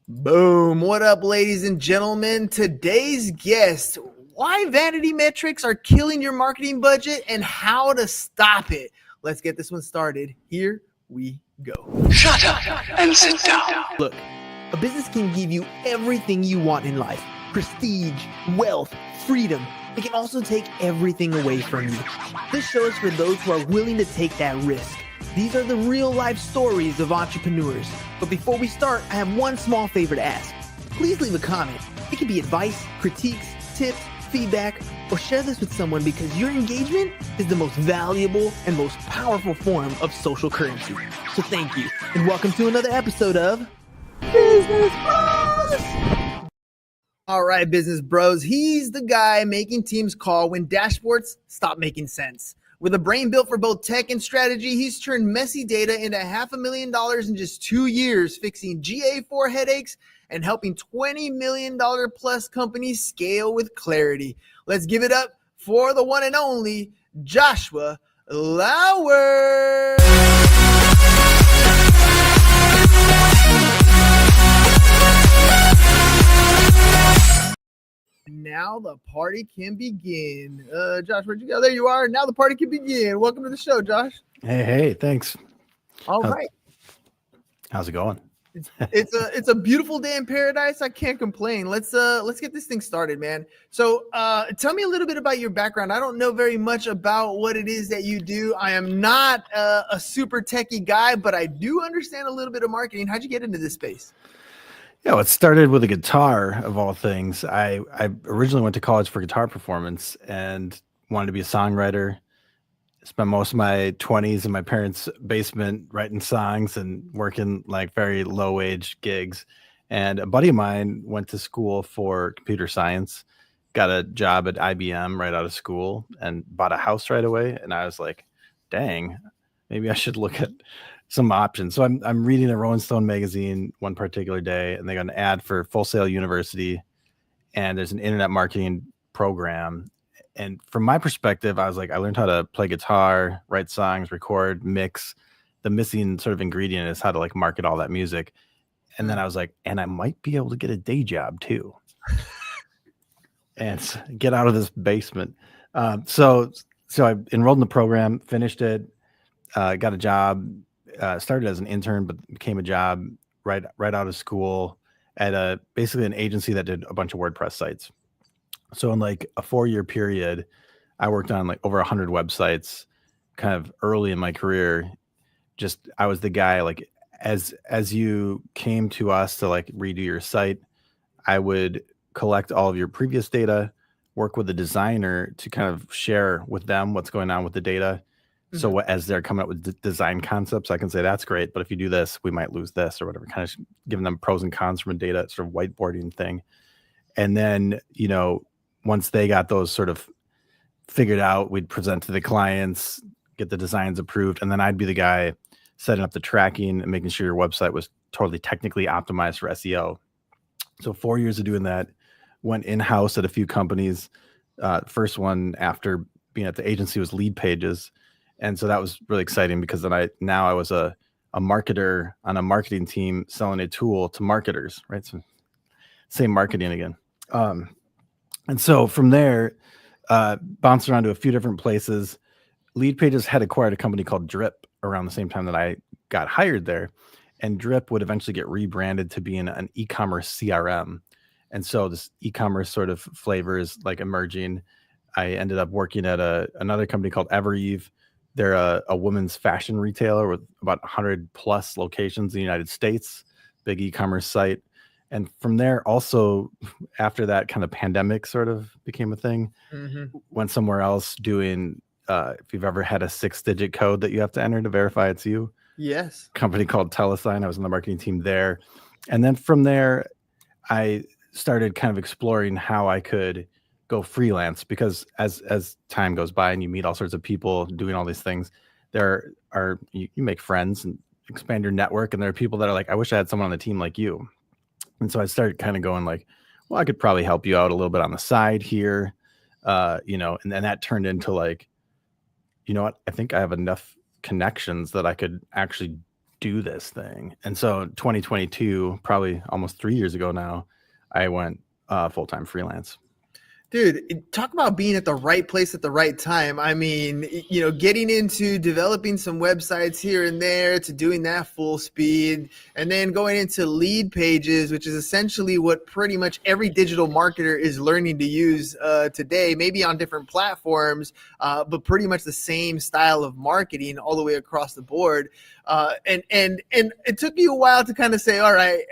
Boom. What up, ladies and gentlemen? Today's guest, why vanity metrics are killing your marketing budget and how to stop it. Let's get this one started. Here we go. Shut up and sit down. Look, a business can give you everything you want in life. Prestige, wealth, freedom. It can also take everything away from you. This show is for those who are willing to take that risk. These are the real life stories of entrepreneurs. But before we start, I have one small favor to ask. Please leave a comment. It can be advice, critiques, tips, feedback, or share this with someone because your engagement is the most valuable and most powerful form of social currency. So thank you, and welcome to another episode of Business Bros. All right, business bros, he's the guy making teams call when dashboards stop making sense. With a brain built for both tech and strategy, he's turned messy data into $500,000 in just 2 years, fixing GA4 headaches and helping $20 million plus companies scale with clarity. Let's give it up for the one and only Joshua Lauer. Now the party can begin. Josh, where'd you go? There you are. Now the party can begin. Welcome to the show, Josh. Hey, thanks. All right. How's it going? It's a beautiful day in paradise. I can't complain. Let's get this thing started, man. So tell me a little bit about your background. I don't know very much about what it is that you do. I am not a super techie guy, but I do understand a little bit of marketing. How'd you get into this space? Yeah, well, it started with a guitar of all things. I originally went to college for guitar performance and wanted to be a songwriter. Spent most of my 20s in my parents' basement writing songs and working like very low wage gigs. And a buddy of mine went to school for computer science, got a job at IBM right out of school and bought a house right away. And I was like, dang, maybe I should look at some options. So I'm reading a Rolling Stone magazine one particular day, and they got an ad for Full Sail University, and there's an internet marketing program. And from my perspective, I was like, I learned how to play guitar, write songs, record, mix. The missing sort of ingredient is how to like market all that music. And then I was like, and I might be able to get a day job too, and get out of this basement. So I enrolled in the program, finished it, got a job. Started as an intern, but became a job right out of school at basically an agency that did a bunch of WordPress sites. So in like a 4-year period, I worked on like over 100 websites. Kind of early in my career, just I was the guy. Like as you came to us to like redo your site, I would collect all of your previous data, work with the designer to kind of share with them what's going on with the data. So as they're coming up with design concepts, I can say, that's great, but if you do this, we might lose this or whatever, kind of giving them pros and cons from a data sort of whiteboarding thing. And then, once they got those sort of figured out, we'd present to the clients, get the designs approved, and then I'd be the guy setting up the tracking and making sure your website was totally technically optimized for SEO. So 4 years of doing that, went in-house at a few companies. First one after being at the agency was Lead Pages. And so that was really exciting because then I was a marketer on a marketing team selling a tool to marketers, right? So same marketing again. And so from there, bounced around to a few different places. Lead Pages had acquired a company called Drip around the same time that I got hired there. And Drip would eventually get rebranded to being an e-commerce CRM. And so this e-commerce sort of flavor is like emerging. I ended up working at another company called Evereve. They're a women's fashion retailer with about 100 plus locations in the United States, big e-commerce site. And from there, also after that kind of pandemic sort of became a thing, went somewhere else doing, if you've ever had a 6-digit code that you have to enter to verify it's you. Yes. Company called Telesign. I was on the marketing team there. And then from there, I started kind of exploring how I could go freelance, because as time goes by and you meet all sorts of people doing all these things, you make friends and expand your network. And there are people that are like, I wish I had someone on the team like you. And so I started kind of going like, well, I could probably help you out a little bit on the side here. And then that turned into like, you know what, I think I have enough connections that I could actually do this thing. And so 2022, probably almost 3 years ago now, I went full-time freelance. Dude, talk about being at the right place at the right time. I mean, getting into developing some websites here and there to doing that full speed, and then going into lead pages, which is essentially what pretty much every digital marketer is learning to use today, maybe on different platforms, but pretty much the same style of marketing all the way across the board. And it took you a while to kind of say, all right,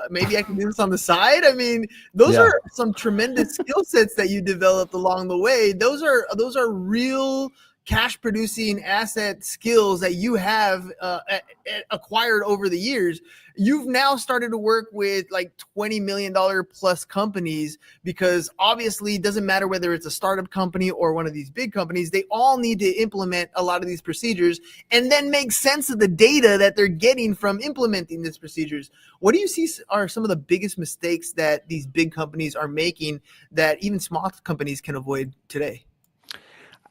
maybe I can do this on the side. I mean, those are some tremendous skill sets that you developed along the way. Those are real cash producing asset skills that you have acquired over the years. You've now started to work with like $20 million plus companies, because obviously it doesn't matter whether it's a startup company or one of these big companies, they all need to implement a lot of these procedures and then make sense of the data that they're getting from implementing these procedures. What do you see are some of the biggest mistakes that these big companies are making that even small companies can avoid today?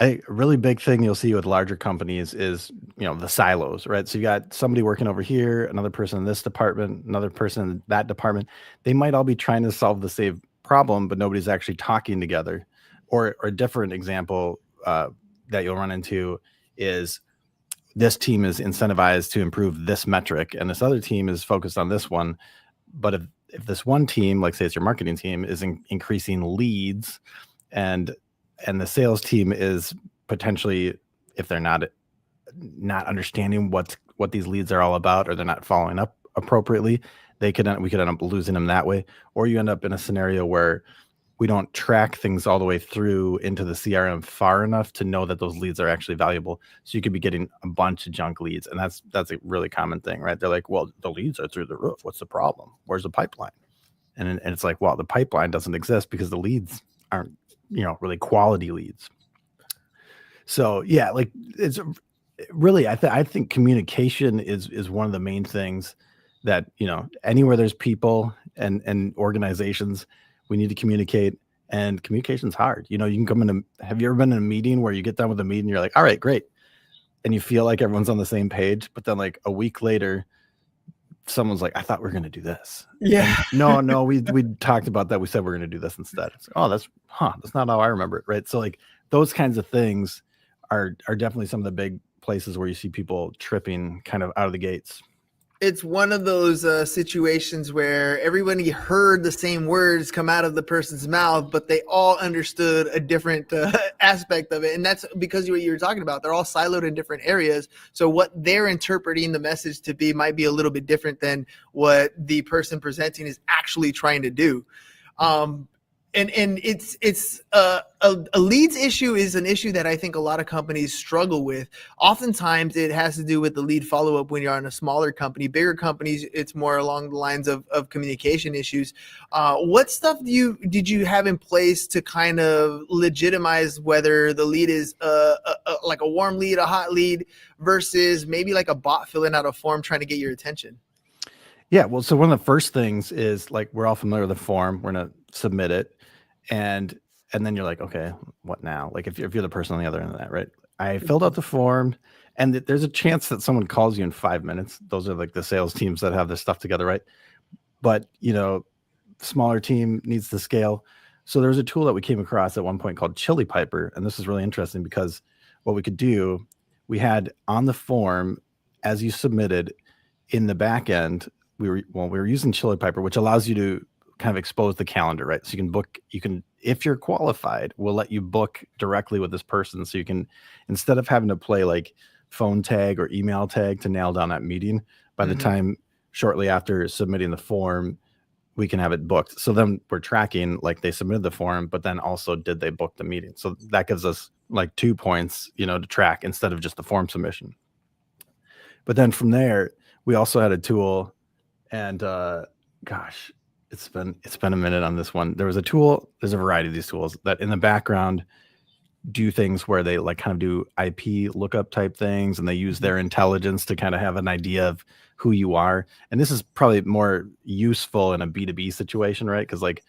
A really big thing you'll see with larger companies is, the silos, right? So you got somebody working over here, another person in this department, another person in that department. They might all be trying to solve the same problem, but nobody's actually talking together. Or a different example that you'll run into is this team is incentivized to improve this metric, and this other team is focused on this one. But if this one team, like say it's your marketing team, is increasing leads, and the sales team is potentially, if they're not understanding what these leads are all about, or they're not following up appropriately, we could end up losing them that way. Or you end up in a scenario where we don't track things all the way through into the CRM far enough to know that those leads are actually valuable. So you could be getting a bunch of junk leads, and that's a really common thing, right? They're like, well, the leads are through the roof. What's the problem? Where's the pipeline? And it's like, well, the pipeline doesn't exist because the leads aren't really quality leads. So yeah, like it's really, I think communication is one of the main things that, anywhere there's people and organizations, we need to communicate, and communication's hard. You can come in have you ever been in a meeting where you get done with a meeting, you're like, all right, great. And you feel like everyone's on the same page, but then like a week later, someone's like, I thought we were going to do this. Yeah. And no, we talked about that. We said we're going to do this instead. It's like, oh, that's not how I remember it. Right. So like those kinds of things are definitely some of the big places where you see people tripping kind of out of the gates. It's one of those situations where everybody heard the same words come out of the person's mouth, but they all understood a different aspect of it. And that's because what you were talking about. They're all siloed in different areas. So what they're interpreting the message to be might be a little bit different than what the person presenting is actually trying to do. And it's a leads issue is an issue that I think a lot of companies struggle with. Oftentimes it has to do with the lead follow-up when you're on a smaller company. Bigger companies, it's more along the lines of communication issues. What stuff did you have in place to kind of legitimize whether the lead is like a warm lead, a hot lead, versus maybe like a bot filling out a form trying to get your attention? Yeah, well, so one of the first things is like, we're all familiar with the form. We're going to submit it. And then you're like, okay, what now? Like if you're the person on the other end of that, right? I filled out the form, and there's a chance that someone calls you in 5 minutes. Those are like the sales teams that have this stuff together, right? But, smaller team needs to scale. So there's a tool that we came across at one point called Chili Piper. And this is really interesting because what we could do, we had on the form, as you submitted in the back end, we were using Chili Piper, which allows you to kind of expose the calendar, right? So you can, if you're qualified, we'll let you book directly with this person. So you can, instead of having to play like phone tag or email tag to nail down that meeting, by the time shortly after submitting the form, we can have it booked. So then we're tracking like they submitted the form, but then also did they book the meeting? So that gives us like 2 points, to track instead of just the form submission. But then from there, we also had a tool, and gosh, it's been a minute on this one. There was a tool, there's a variety of these tools that in the background do things where they like kind of do IP lookup type things, and they use their intelligence to kind of have an idea of who you are. And this is probably more useful in a B2B situation, right? Because like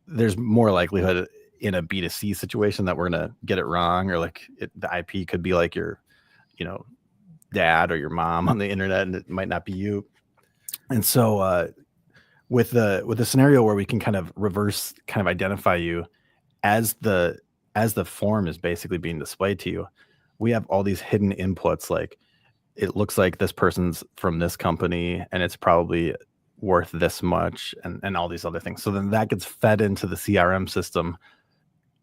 there's more likelihood in a B2C situation that we're going to get it wrong, or like the IP could be like your, dad or your mom on the internet, and it might not be you. And so with the scenario where we can kind of reverse kind of identify you as the form is basically being displayed to you, we have all these hidden inputs, like it looks like this person's from this company and it's probably worth this much, and all these other things. So then that gets fed into the CRM system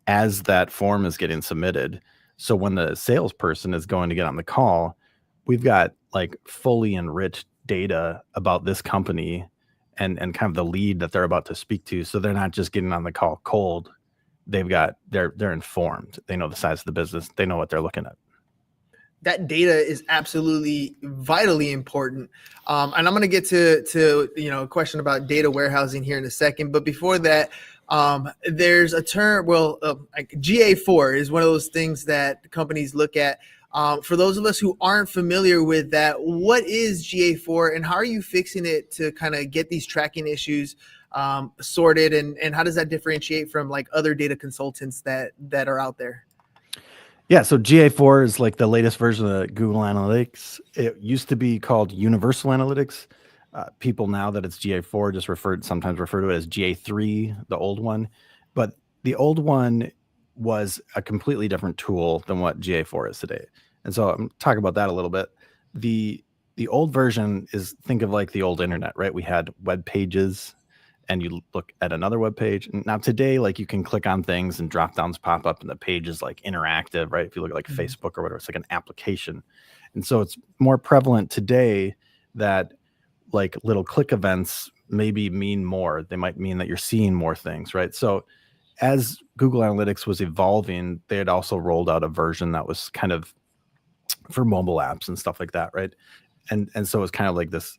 as that form is getting submitted. So when the salesperson is going to get on the call, we've got like fully enriched data about this company and kind of the lead that they're about to speak to. So they're not just getting on the call cold. They're informed. They know the size of the business. They know what they're looking at. That data is absolutely vitally important. And I'm going to get to a question about data warehousing here in a second. But before that, there's a term, like GA4 is one of those things that companies look at. For those of us who aren't familiar with that, what is GA4 and how are you fixing it to kind of get these tracking issues sorted? And how does that differentiate from like other data consultants that are out there? Yeah, so GA4 is like the latest version of Google Analytics. It used to be called Universal Analytics. People now that it's GA4 just sometimes refer to it as GA3, the old one. But the old one was a completely different tool than what GA4 is today. And so I'm talking about that a little bit. The old version is, think of like the old internet, right? We had web pages and you look at another web page. Now today, like you can click on things and drop downs pop up and the page is like interactive, right? If you look at like Facebook or whatever, it's like an application. And so it's more prevalent today that like little click events maybe mean more. They might mean that you're seeing more things, right? So as Google Analytics was evolving, they had also rolled out a version that was kind of for mobile apps and stuff like that, right? And so it's kind of like this,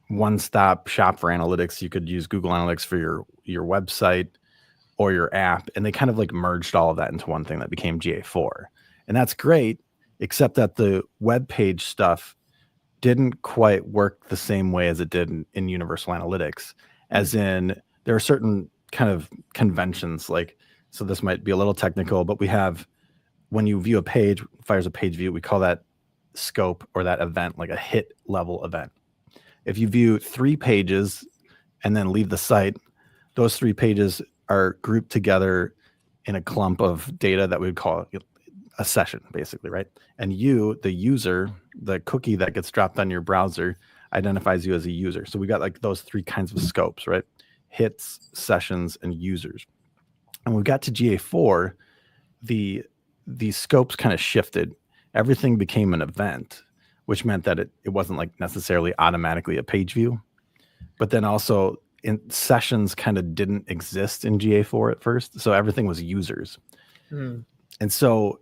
one-stop shop for analytics. You could use Google Analytics for your website or your app, and they kind of like merged all of that into one thing that became GA4. And that's great, except that the web page stuff didn't quite work the same way as it did in Universal Analytics, as in there are certain kind of conventions, like, so this might be a little technical, but we have, when you view a page, fires a page view, we call that scope or that event like a hit level event. If you view 3 pages and then leave the site, those 3 pages are grouped together in a clump of data that we would call a session, basically, right? And you, the user, the cookie that gets dropped on your browser identifies you as a user. So we got like those 3 kinds of scopes, right? Hits, sessions, and users. And when we got to GA4, the scopes kind of shifted. Everything became an event, which meant that it wasn't like necessarily automatically a page view. But then also sessions kind of didn't exist in GA4 at first. So everything was users. And so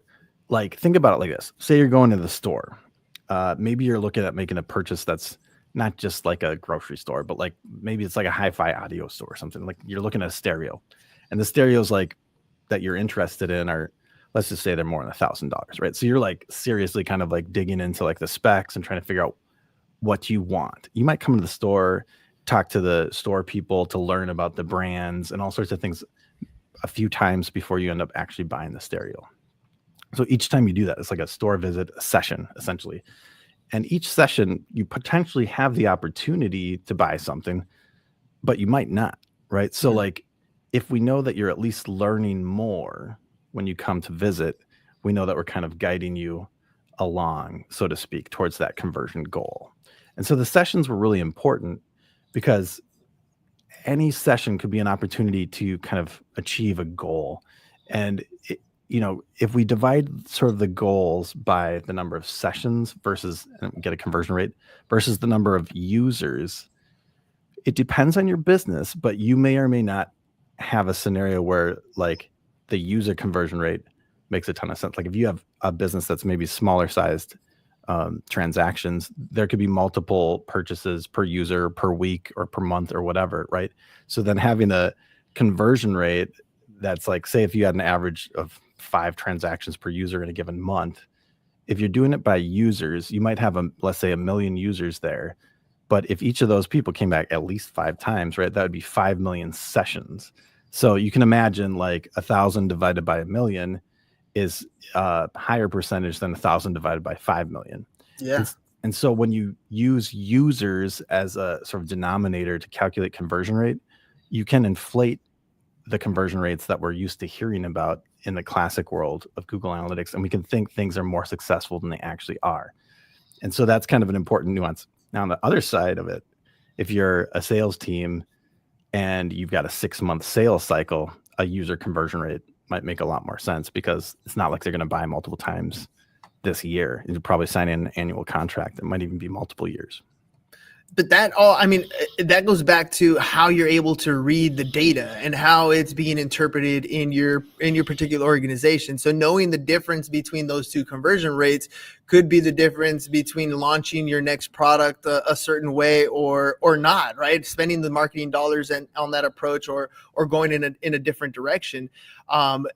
like, think about it like this. Say you're going to the store. Maybe you're looking at making a purchase that's not just like a grocery store, but like maybe it's like a hi-fi audio store or something. Like you're looking at a stereo, and the stereos like that you're interested in are, let's just say they're more than $1,000, right? So you're like seriously kind of like digging into like the specs and trying to figure out what you want. You might come to the store, talk to the store people to learn about the brands and all sorts of things a few times before you end up actually buying the stereo. So each time you do that, it's like a store visit, a session, essentially. And each session, you potentially have the opportunity to buy something, but you might not, right? So like, if we know that you're at least learning more when you come to visit, we know that we're kind of guiding you along, so to speak, towards that conversion goal. And so the sessions were really important because any session could be an opportunity to kind of achieve a goal. And if we divide sort of the goals by the number of sessions versus, and get a conversion rate, versus the number of users, it depends on your business, but you may or may not have a scenario where like the user conversion rate makes a ton of sense. Like if you have a business that's maybe smaller sized transactions, there could be multiple purchases per user per week or per month or whatever, right? So then having a conversion rate that's like, say if you had an average of 5 transactions per user in a given month, if you're doing it by users, you might have let's say 1 million users there. But if each of those people came back at least 5 times, right, that would be 5 million sessions. So you can imagine like 1,000 divided by 1 million is a higher percentage than 1,000 divided by 5 million. Yeah. And so when you use users as a sort of denominator to calculate conversion rate, you can inflate the conversion rates that we're used to hearing about in the classic world of Google Analytics, and we can think things are more successful than they actually are. And so that's kind of an important nuance. Now, on the other side of it, if you're a sales team and you've got a 6-month sales cycle, a user conversion rate might make a lot more sense, because it's not like they're going to buy multiple times this year. You're probably signing an annual contract that might even be multiple years. But that that goes back to how you're able to read the data and how it's being interpreted in your particular organization. So knowing the difference between those two conversion rates could be the difference between launching your next product a certain way or not, right? Spending the marketing dollars on that approach or going in a different direction. And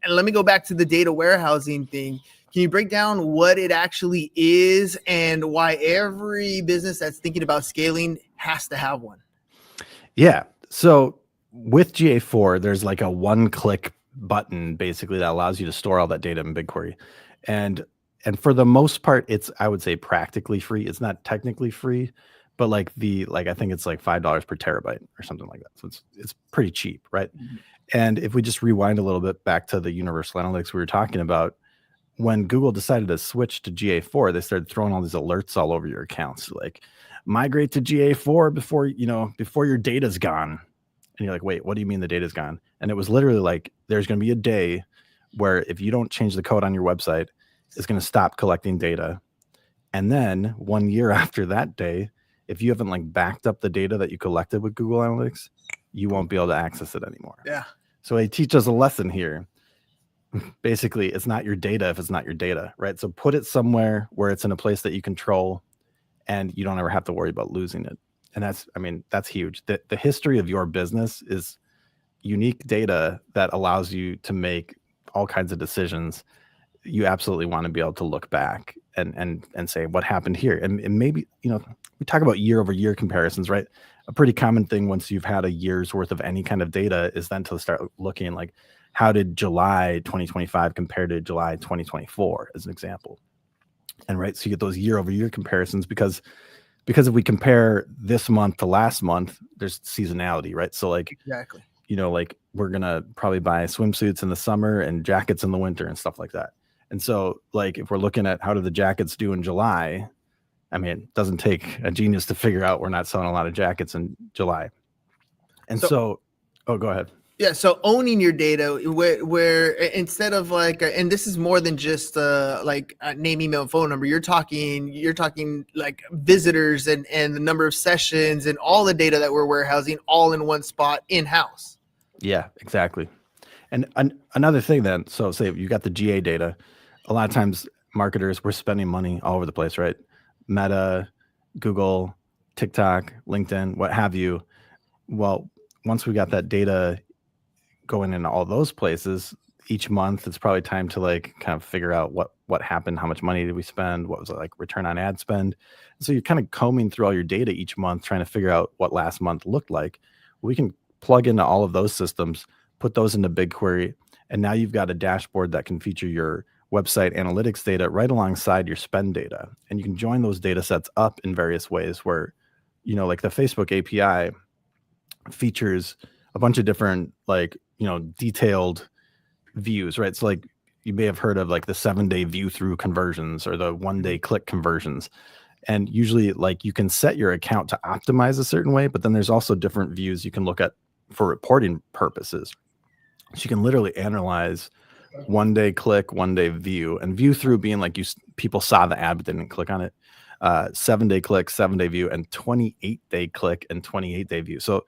let me go back to the data warehousing thing. Can you break down what it actually is and why every business that's thinking about scaling has to have one? Yeah. So with GA4, there's like a one-click button basically that allows you to store all that data in BigQuery. And for the most part, it's, I would say, practically free. It's not technically free, but I think it's like $5 per terabyte or something like that. So it's pretty cheap, right? Mm-hmm. And if we just rewind a little bit back to the universal analytics we were talking about, when Google decided to switch to GA4, they started throwing all these alerts all over your accounts, like migrate to GA4 before your data's gone. And you're like, wait, what do you mean the data's gone? And it was literally like, there's going to be a day where if you don't change the code on your website, it's going to stop collecting data. And then 1 year after that day, if you haven't like backed up the data that you collected with Google Analytics, you won't be able to access it anymore. Yeah. So they teach us a lesson here. Basically, it's not your data if it's not your data, right? So put it somewhere where it's in a place that you control and you don't ever have to worry about losing it. And that's huge. The history of your business is unique data that allows you to make all kinds of decisions. You absolutely want to be able to look back and say what happened here. And maybe, we talk about year over year comparisons, right? A pretty common thing once you've had a year's worth of any kind of data is then to start looking like, how did July 2025 compare to July 2024 as an example? And right, so you get those year over year comparisons because if we compare this month to last month, there's seasonality, right? So like, exactly, like we're going to probably buy swimsuits in the summer and jackets in the winter and stuff like that. And so like, if we're looking at how do the jackets do in July, it doesn't take a genius to figure out we're not selling a lot of jackets in July. And so oh, go ahead. Yeah, so owning your data, where instead of like, and this is more than just like a name, email, and phone number. You're talking like visitors and the number of sessions and all the data that we're warehousing all in one spot in house. Yeah, exactly. And another thing then, so say you got the GA data, a lot of times marketers, we're spending money all over the place, right? Meta, Google, TikTok, LinkedIn, what have you. Well, once we got that data going into all those places, each month it's probably time to like kind of figure out what happened, how much money did we spend, what was it like return on ad spend. So you're kind of combing through all your data each month, trying to figure out what last month looked like. We can plug into all of those systems, put those into BigQuery, and now you've got a dashboard that can feature your website analytics data right alongside your spend data. And you can join those data sets up in various ways where, like the Facebook API features a bunch of different like, detailed views, right? So like you may have heard of like the 7-day view through conversions or the 1-day click conversions. And usually like you can set your account to optimize a certain way, but then there's also different views you can look at for reporting purposes. So you can literally analyze 1-day click, 1-day view, and view through being like people saw the ad but didn't click on it. 7-day click, 7-day view, and 28-day click and 28-day view. So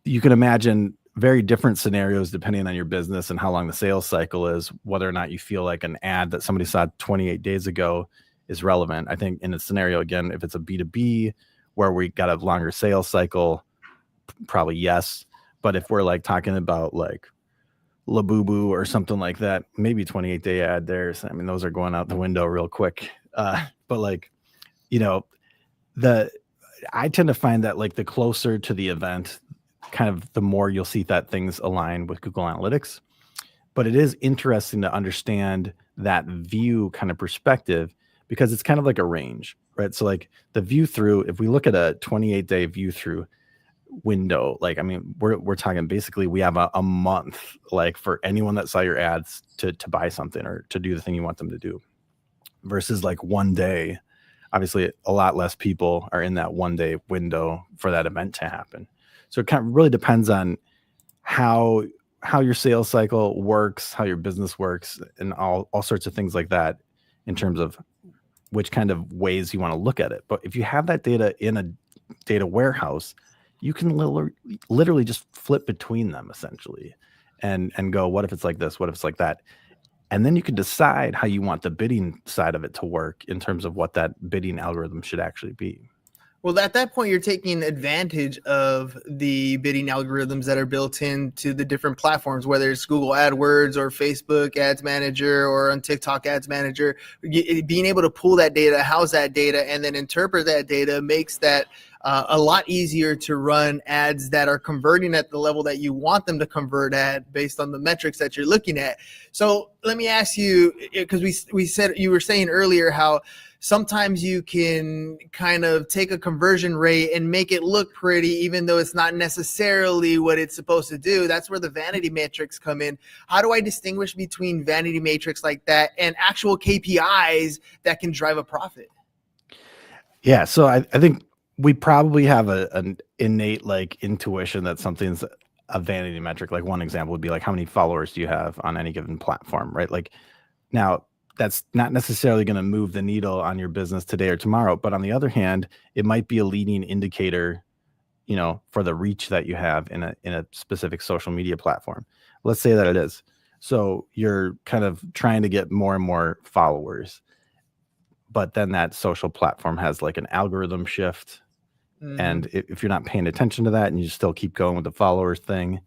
you can imagine very different scenarios depending on your business and how long the sales cycle is, whether or not you feel like an ad that somebody saw 28 days ago is relevant. I think in a scenario, again, if it's a B2B where we got a longer sales cycle, probably yes. But if we're like talking about like Labubu or something like that, maybe 28-day ad there. Those are going out the window real quick. But like, I tend to find that like the closer to the event, kind of the more you'll see that things align with Google Analytics. But it is interesting to understand that view kind of perspective, because it's kind of like a range, right? So like the view through, if we look at a 28-day view through window, like, I mean, we're talking basically we have a month, like, for anyone that saw your ads to buy something or to do the thing you want them to do, versus like one day. Obviously a lot less people are in that 1 day window for that event to happen. So it kind of really depends on how your sales cycle works, how your business works, and all sorts of things like that in terms of which kind of ways you want to look at it. But if you have that data in a data warehouse, you can literally just flip between them essentially and go, what if it's like this? What if it's like that? And then you can decide how you want the bidding side of it to work in terms of what that bidding algorithm should actually be. Well, at that point, you're taking advantage of the bidding algorithms that are built into the different platforms, whether it's Google AdWords or Facebook Ads Manager or on TikTok Ads Manager. Being able to pull that data, house that data, and then interpret that data makes that a lot easier to run ads that are converting at the level that you want them to convert at based on the metrics that you're looking at. So let me ask you, because we said, you were saying earlier how sometimes you can kind of take a conversion rate and make it look pretty, even though it's not necessarily what it's supposed to do. That's where the vanity metrics come in. How do I distinguish between vanity metrics like that and actual KPIs that can drive a profit? Yeah. So I think we probably have an innate like intuition that something's a vanity metric. Like one example would be like, how many followers do you have on any given platform, right? Like now, that's not necessarily going to move the needle on your business today or tomorrow. But on the other hand, it might be a leading indicator, for the reach that you have in a specific social media platform. Let's say that it is. So you're kind of trying to get more and more followers, but then that social platform has like an algorithm shift. Mm-hmm. And if you're not paying attention to that and you still keep going with the followers thing,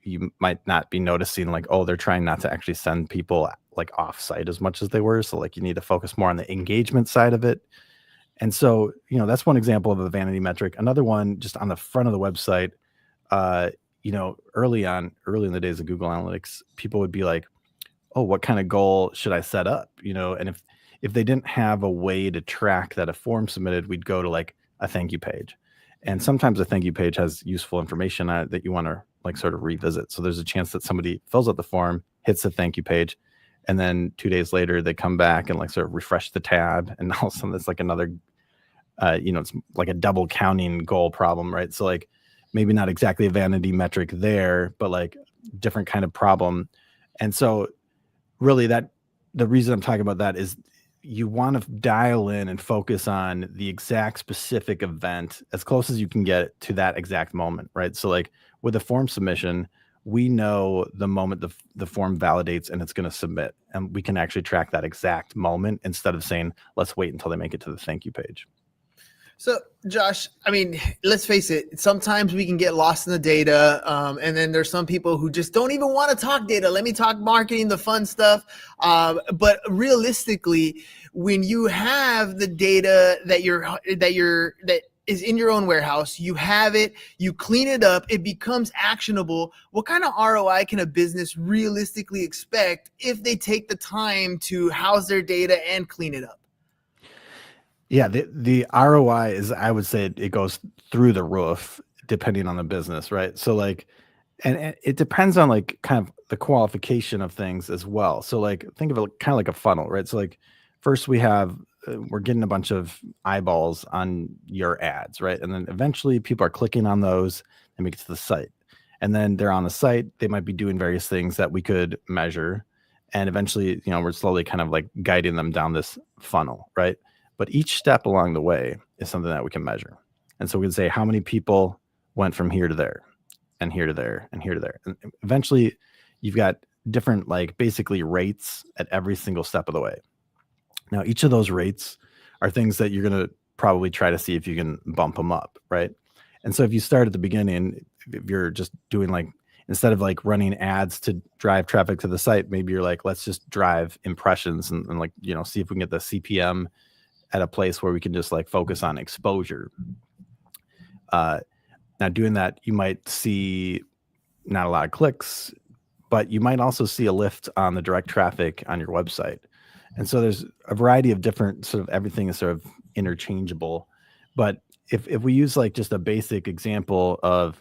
you might not be noticing like, oh, they're trying not to actually send people like off-site as much as they were. So like you need to focus more on the engagement side of it. And so, that's one example of a vanity metric. Another one, just on the front of the website, early in the days of Google Analytics, people would be like, oh, what kind of goal should I set up? And if they didn't have a way to track that a form submitted, we'd go to like a thank you page. And sometimes a thank you page has useful information on it that you want to like sort of revisit. So there's a chance that somebody fills out the form, hits the thank you page, and then 2 days later they come back and like sort of refresh the tab, and all of a sudden it's like another, it's like a double counting goal problem, right? So like maybe not exactly a vanity metric there, but like different kind of problem. And so really the reason I'm talking about that is you want to dial in and focus on the exact specific event as close as you can get to that exact moment, right? So like with a form submission, we know the moment the form validates and it's going to submit, and we can actually track that exact moment instead of saying, let's wait until they make it to the thank you page. So, Josh, I mean, let's face it, sometimes we can get lost in the data. And then there's some people who just don't even want to talk data. Let me talk marketing, the fun stuff. But realistically, when you have the data that is in your own warehouse, you have it, you clean it up, it becomes actionable. What kind of ROI can a business realistically expect if they take the time to house their data and clean it up? Yeah, the ROI is, I would say it goes through the roof depending on the business, right? So like, and it depends on like kind of the qualification of things as well. So like, think of it kind of like a funnel, right? So like, first we're getting a bunch of eyeballs on your ads, right? And then eventually people are clicking on those and make it to the site. And then they're on the site, they might be doing various things that we could measure. And eventually, we're slowly kind of like guiding them down this funnel, right? But each step along the way is something that we can measure. And so we can say how many people went from here to there and here to there and here to there. And eventually you've got different, like basically rates at every single step of the way. Now, each of those rates are things that you're going to probably try to see if you can bump them up, right? And so if you start at the beginning, if you're just doing like, instead of like running ads to drive traffic to the site, maybe you're like, let's just drive impressions and like, see if we can get the CPM at a place where we can just like focus on exposure. Now doing that, you might see not a lot of clicks, but you might also see a lift on the direct traffic on your website. And so there's a variety of different sort of everything is sort of interchangeable. But if we use like just a basic example of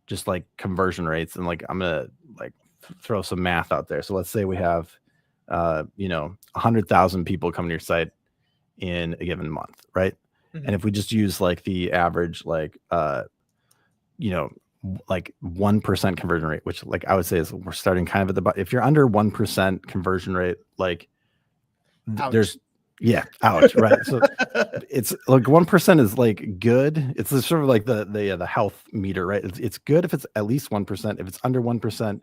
just like conversion rates, and like I'm gonna like throw some math out there. So let's say we have 100,000 people come to your site in a given month, right? And if we just use like the average you know like 1% conversion rate, which like I would say is we're starting kind of at the bottom. If you're under 1% conversion rate, like there's ouch, right? So it's like 1% is like good. It's sort of like the health meter, right? It's good if it's at least 1%. If it's under 1%,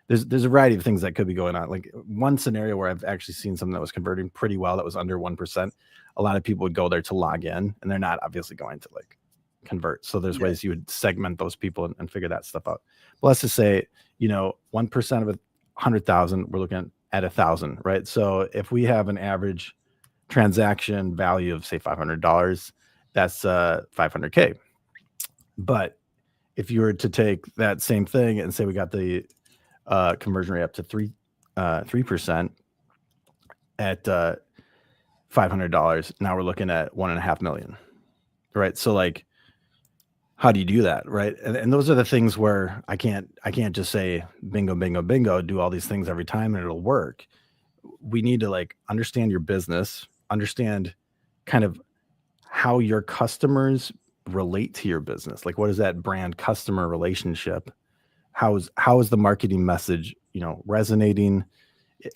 there's a variety of things that could be going on. Like one scenario where I've actually seen something that was converting pretty well that was under 1%. A lot of people would go there to log in, and they're not obviously going to like convert. So there's ways you would segment those people and figure that stuff out. But let's just say 1% of 100,000, we're looking at 1,000, right? So if we have an average transaction value of say $500, that's 500K. But if you were to take that same thing and say we got the conversion rate up to 3% at $500, now we're looking at 1.5 million, right? So like, how do you do that, right? And those are the things where I can't just say bingo, bingo, bingo, do all these things every time and it'll work. We need to like understand your business, understand kind of how your customers relate to your business. Like, what is that brand customer relationship? How is the marketing message, resonating?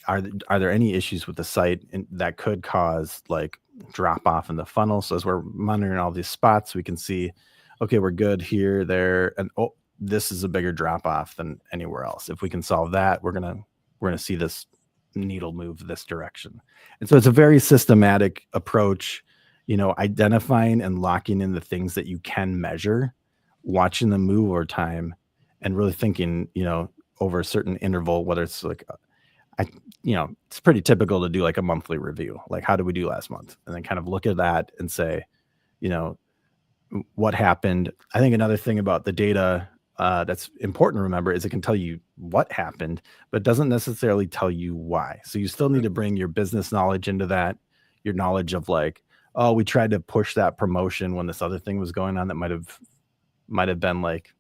Are there any issues with the site that could cause like drop off in the funnel? So as we're monitoring all these spots, we can see, okay, we're good here, there, and this is a bigger drop off than anywhere else. If we can solve that, we're gonna see this needle move this direction. And so it's a very systematic approach, identifying and locking in the things that you can measure, watching them move over time, and really thinking, over a certain interval, whether it's like it's pretty typical to do like a monthly review. Like, how did we do last month? And then kind of look at that and say, what happened. I think another thing about the data that's important to remember is it can tell you what happened, but doesn't necessarily tell you why. So you still need to bring your business knowledge into that, your knowledge of like, oh, we tried to push that promotion when this other thing was going on that might have been like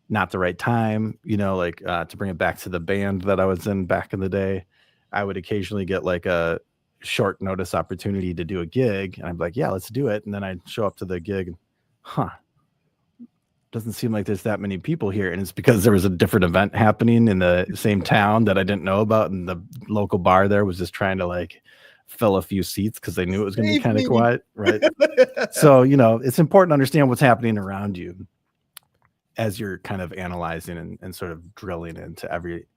not the right time, to bring it back to the band that I was in back in the day. I would occasionally get like a short notice opportunity to do a gig, and I'm like, yeah, let's do it. And then I'd show up to the gig and, doesn't seem like there's that many people here. And it's because there was a different event happening in the same town that I didn't know about. And the local bar there was just trying to like fill a few seats because they knew it was going to be kind of quiet. Right. So, it's important to understand what's happening around you as you're kind of analyzing and sort of drilling into every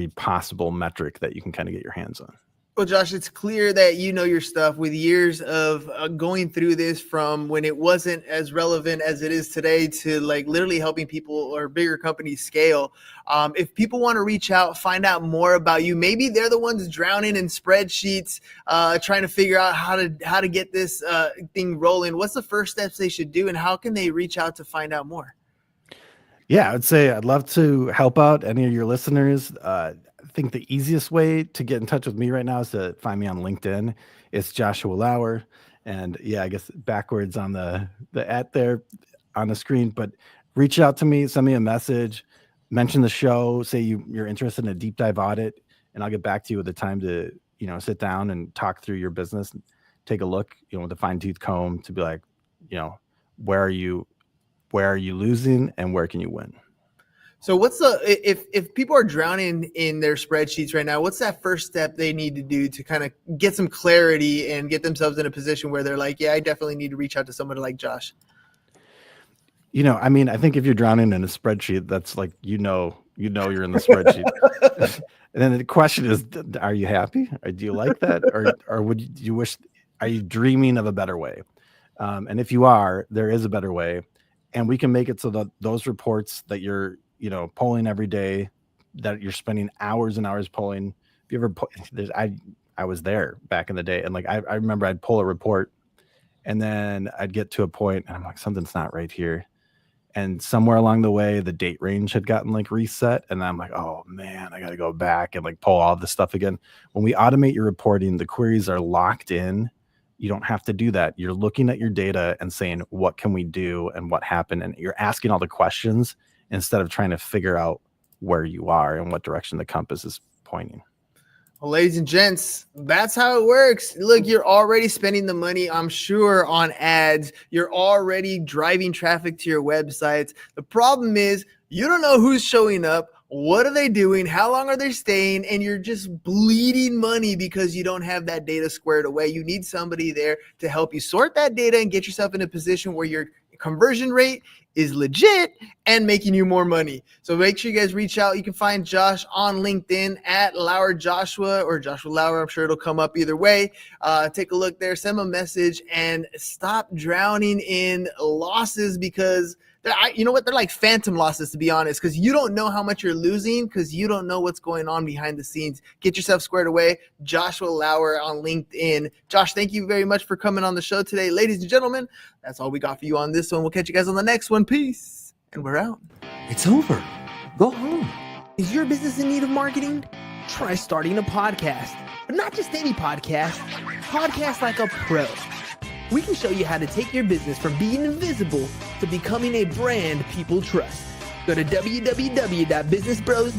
possible metric that you can kind of get your hands on. Well, Josh, it's clear that you know your stuff with years of going through this from when it wasn't as relevant as it is today to like literally helping people or bigger companies scale. If people want to reach out, find out more about you, maybe they're the ones drowning in spreadsheets, trying to figure out how to get this thing rolling. What's the first steps they should do, and how can they reach out to find out more? Yeah, I would say I'd love to help out any of your listeners. I think the easiest way to get in touch with me right now is to find me on LinkedIn. It's Joshua Lauer. And yeah, I guess backwards on the at there on the screen, but reach out to me, send me a message, mention the show, say you're interested in a deep dive audit, and I'll get back to you with the time to, sit down and talk through your business, take a look, with a fine tooth comb to be like, where are you losing and where can you win? So what's if people are drowning in their spreadsheets right now, what's that first step they need to do to kind of get some clarity and get themselves in a position where they're like, yeah, I definitely need to reach out to somebody like Josh? I think if you're drowning in a spreadsheet, that's like, you're in the spreadsheet. And then the question is, are you happy? Or do you like that? Or would you wish, are you dreaming of a better way? And if you are, there is a better way. And we can make it so that those reports that you're, polling every day, that you're spending hours and hours polling. If you ever, I was there back in the day. And like, I remember I'd pull a report and then I'd get to a point and I'm like, something's not right here. And somewhere along the way, the date range had gotten like reset. And I'm like, oh man, I got to go back and like pull all this stuff again. When we automate your reporting, the queries are locked in. You don't have to do that. You're looking at your data and saying, what can we do and what happened? And you're asking all the questions instead of trying to figure out where you are and what direction the compass is pointing. Well, ladies and gents, that's how it works. Look, you're already spending the money, I'm sure, on ads. You're already driving traffic to your websites. The problem is you don't know who's showing up. What are they doing? How long are they staying? And you're just bleeding money because you don't have that data squared away. You need somebody there to help you sort that data and get yourself in a position where your conversion rate is legit and making you more money. So make sure you guys reach out. You can find Josh on LinkedIn at Lauer Joshua or Joshua Lauer. I'm sure it'll come up either way. Take a look there, send him a message, and stop drowning in losses because you know what? They're like phantom losses, to be honest, because you don't know how much you're losing because you don't know what's going on behind the scenes. Get yourself squared away. Joshua Lauer on LinkedIn. Josh, thank you very much for coming on the show today. Ladies and gentlemen, that's all we got for you on this one. We'll catch you guys on the next one. Peace. And we're out. It's over. Go home. Is your business in need of marketing? Try starting a podcast. But not just any podcast. Podcast like a pro. We can show you how to take your business from being invisible to becoming a brand people trust. Go to www.businessbros.com